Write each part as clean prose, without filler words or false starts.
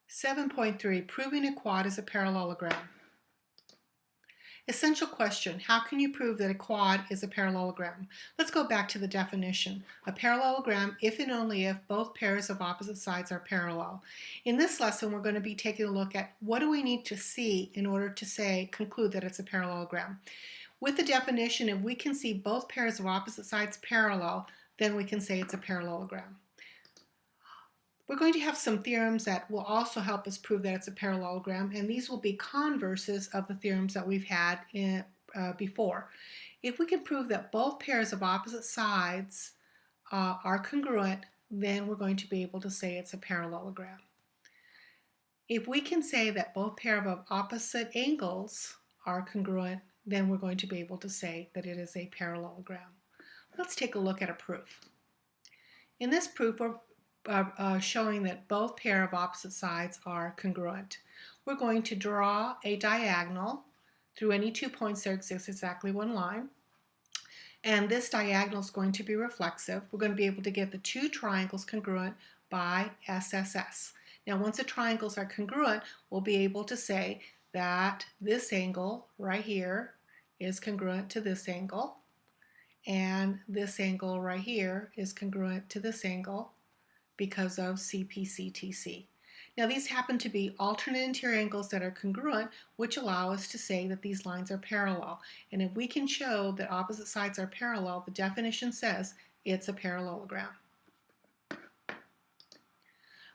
7.3, proving a quad is a parallelogram. Essential question, how can you prove that a quad is a parallelogram? Let's go back to the definition. A parallelogram if and only if both pairs of opposite sides are parallel. In this lesson, we're going to be taking a look at what do we need to see in order to conclude that it's a parallelogram. With the definition, if we can see both pairs of opposite sides parallel, then we can say it's a parallelogram. We're going to have some theorems that will also help us prove that it's a parallelogram, and these will be converses of the theorems that we've had before. If we can prove that both pairs of opposite sides are congruent, then we're going to be able to say it's a parallelogram. If we can say that both pairs of opposite angles are congruent, then we're going to be able to say that it is a parallelogram. Let's take a look at a proof. In this proof, we're showing that both pair of opposite sides are congruent. We're going to draw a diagonal through any 2 points that exist exactly one line, and this diagonal is going to be reflexive. We're going to be able to get the two triangles congruent by SSS. Now once the triangles are congruent, we'll be able to say that this angle right here is congruent to this angle, and this angle right here is congruent to this angle, because of CPCTC. Now these happen to be alternate interior angles that are congruent, which allow us to say that these lines are parallel. And if we can show that opposite sides are parallel, the definition says it's a parallelogram.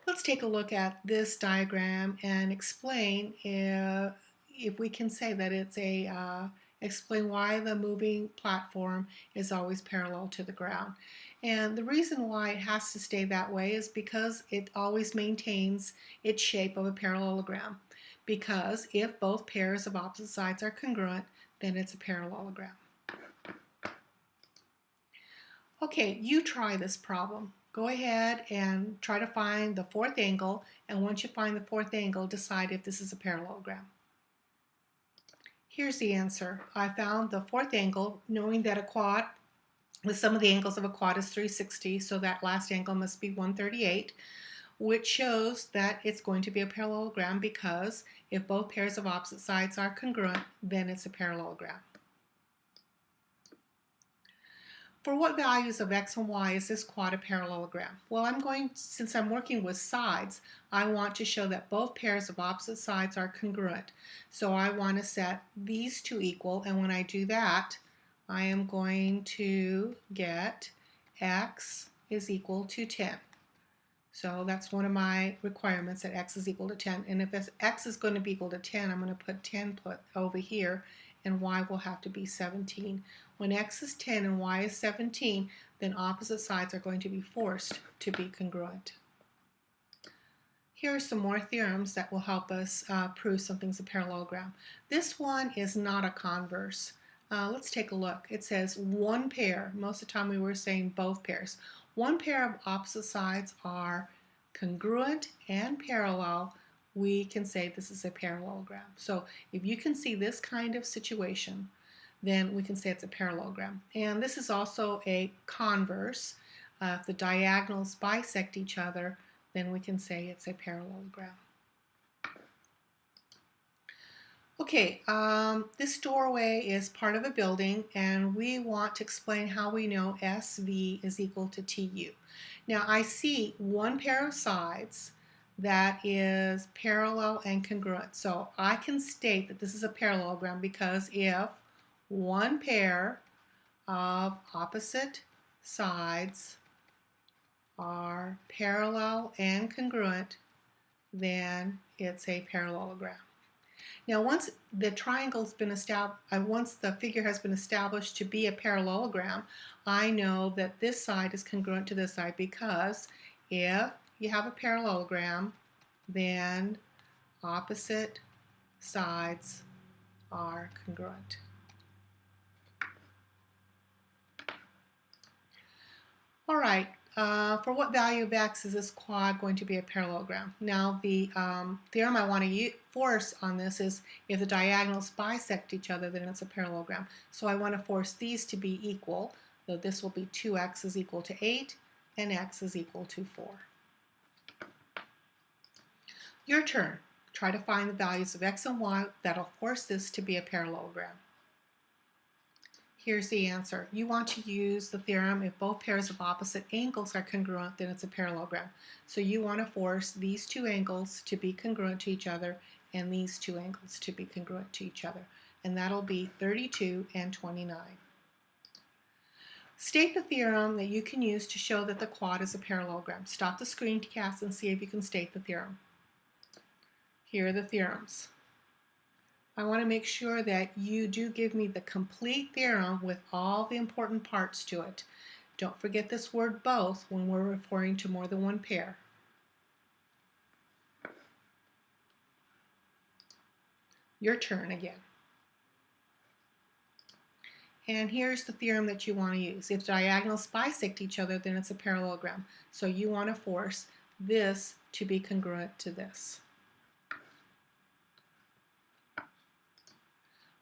Let's take a look at this diagram and explain if we can say that it's explain why the moving platform is always parallel to the ground. And the reason why it has to stay that way is because it always maintains its shape of a parallelogram. Because if both pairs of opposite sides are congruent, then it's a parallelogram. Okay, you try this problem. Go ahead and try to find the fourth angle, and once you find the fourth angle, decide if this is a parallelogram. Here's the answer. I found the fourth angle, knowing that a quad, the sum of the angles of a quad is 360, so that last angle must be 138, which shows that it's going to be a parallelogram because if both pairs of opposite sides are congruent, then it's a parallelogram. For what values of x and y is this quad a parallelogram? Well, since I'm working with sides, I want to show that both pairs of opposite sides are congruent. So I want to set these two equal, and when I do that, I am going to get x is equal to 10. So that's one of my requirements, that x is equal to 10. And if x is going to be equal to 10, I'm going to put 10 over here, and y will have to be 17. When x is 10 and y is 17, then opposite sides are going to be forced to be congruent. Here are some more theorems that will help us prove something's a parallelogram. This one is not a converse. Let's take a look. It says one pair. Most of the time we were saying both pairs. One pair of opposite sides are congruent and parallel. We can say this is a parallelogram. So if you can see this kind of situation, then we can say it's a parallelogram. And this is also a converse. If the diagonals bisect each other, then we can say it's a parallelogram. Okay, this doorway is part of a building, and we want to explain how we know SV is equal to TU. Now I see one pair of sides that is parallel and congruent. So I can state that this is a parallelogram because if one pair of opposite sides are parallel and congruent, then it's a parallelogram. Now once the once the figure has been established to be a parallelogram, I know that this side is congruent to this side because if you have a parallelogram, then opposite sides are congruent. All right, for what value of x is this quad going to be a parallelogram? Now the theorem I want to force on this is if the diagonals bisect each other, then it's a parallelogram. So I want to force these to be equal. So this will be 2x is equal to 8 and x is equal to 4. Your turn. Try to find the values of x and y that'll force this to be a parallelogram. Here's the answer. You want to use the theorem if both pairs of opposite angles are congruent, then it's a parallelogram. So you want to force these two angles to be congruent to each other and these two angles to be congruent to each other. And that'll be 32 and 29. State the theorem that you can use to show that the quad is a parallelogram. Stop the screencast and see if you can state the theorem. Here are the theorems. I want to make sure that you do give me the complete theorem with all the important parts to it. Don't forget this word both when we're referring to more than one pair. Your turn again. And here's the theorem that you want to use. If diagonals bisect each other, then it's a parallelogram. So you want to force this to be congruent to this.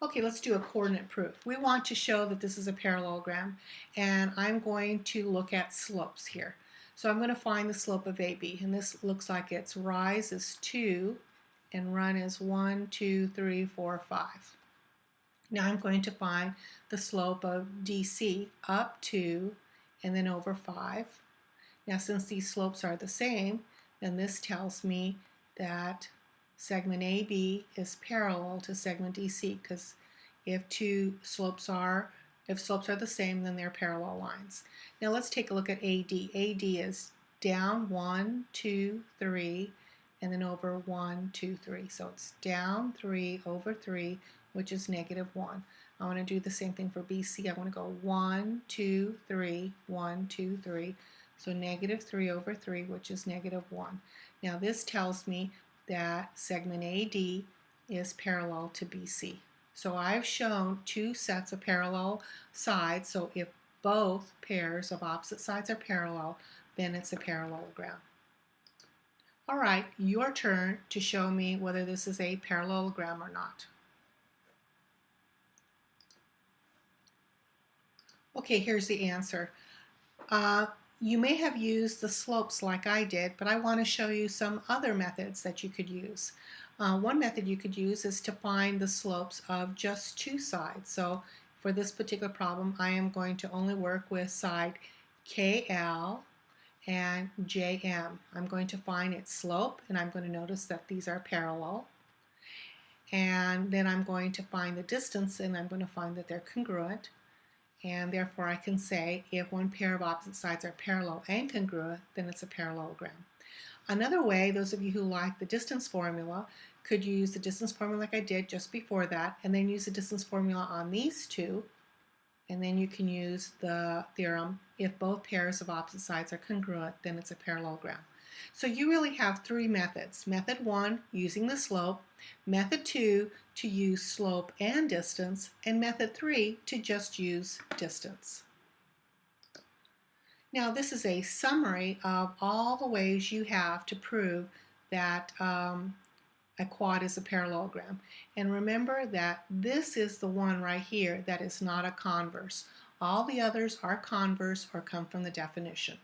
Okay, let's do a coordinate proof. We want to show that this is a parallelogram, and I'm going to look at slopes here. So I'm going to find the slope of AB, and this looks like its rise is 2 and run is 1, 2, 3, 4, 5. Now I'm going to find the slope of DC up 2 and then over 5. Now since these slopes are the same, then this tells me that segment AB is parallel to segment DC, because if slopes are the same, then they're parallel lines. Now let's take a look at AD. AD is down 1, 2, 3, and then over 1, 2, 3. So it's down 3 over 3, which is negative 1. I want to do the same thing for BC. I want to go 1, 2, 3, 1, 2, 3. So negative 3 over 3, which is negative 1. Now this tells me that segment AD is parallel to BC. So I've shown two sets of parallel sides, so if both pairs of opposite sides are parallel, then it's a parallelogram. All right, your turn to show me whether this is a parallelogram or not. Okay, here's the answer. You may have used the slopes like I did, but I want to show you some other methods that you could use. One method you could use is to find the slopes of just two sides. So for this particular problem, I am going to only work with side KL and JM. I'm going to find its slope, and I'm going to notice that these are parallel. And then I'm going to find the distance, and I'm going to find that they're congruent. And therefore I can say if one pair of opposite sides are parallel and congruent, then it's a parallelogram. Another way, those of you who like the distance formula could use the distance formula like I did just before that, and then use the distance formula on these two, and then you can use the theorem if both pairs of opposite sides are congruent, then it's a parallelogram. So you really have three methods. Method 1, using the slope. Method 2, to use slope and distance. And method 3, to just use distance. Now this is a summary of all the ways you have to prove that a quad is a parallelogram. And remember that this is the one right here that is not a converse. All the others are converse or come from the definition.